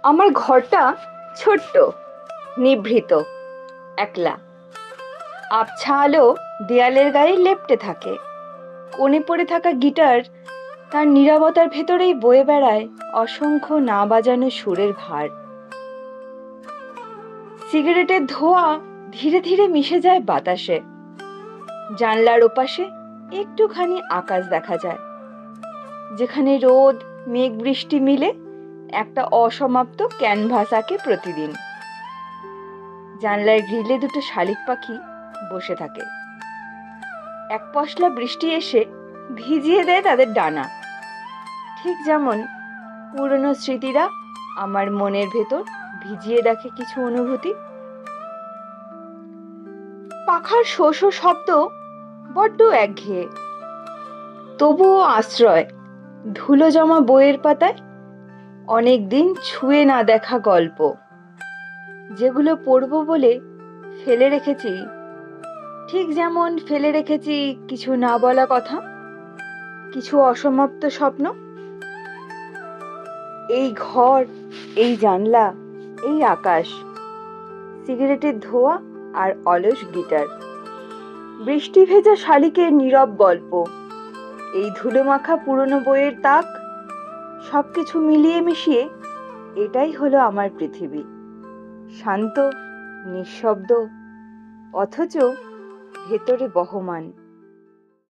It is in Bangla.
আমার ঘরটা ছোট্ট, নিভৃত, একলা। আবছা আলো দেয়ালের গায়ে লেপ্টে থাকে। কোণে পড়ে থাকা গিটার তার নীরবতার ভেতরেই বয়ে বেড়ায় অসংখ্য না বাজানো সুরের ভার। সিগারেটের ধোঁয়া ধীরে ধীরে মিশে যায় বাতাসে। জানলার ওপাশে একটুখানি আকাশ দেখা যায়, যেখানে রোদ মেঘ বৃষ্টি মিলে একটা অসমাপ্ত ক্যানভাস আঁকে প্রতিদিন। জানলার গ্রিলে দুটো শালিক পাখি বসে থাকে। এক পশলা বৃষ্টি এসে ভিজিয়ে দেয় তাদের ডানা, ঠিক যেমন পুরনো স্মৃতিরা আমার মনের ভেতর ভিজিয়ে রাখে কিছু অনুভূতি। পাখার শো শো শব্দ বড্ড একঘেয়ে, তবুও আশ্রয় ধুলো জমা বইয়ের পাতায় অনেক দিন ছুঁয়ে না দেখা গল্প, যেগুলো পড়ব বলে ফেলে রেখেছি, ঠিক যেমন ফেলে রেখেছি কিছু না বলা কথা, কিছু অসমাপ্ত স্বপ্ন। এই ঘর, এই জানলা, এই আকাশ, সিগারেটের ধোঁয়া আর অলস গিটার, বৃষ্টি ভেজা শালিকের নীরব গল্প, এই ধুলো মাখা পুরনো বইয়ের তাক, সবকিছু মিলিয়ে মিশিয়ে এটাই হলো আমার পৃথিবী। শান্ত, নিঃশব্দ, অথচ ভেতরে বহমান।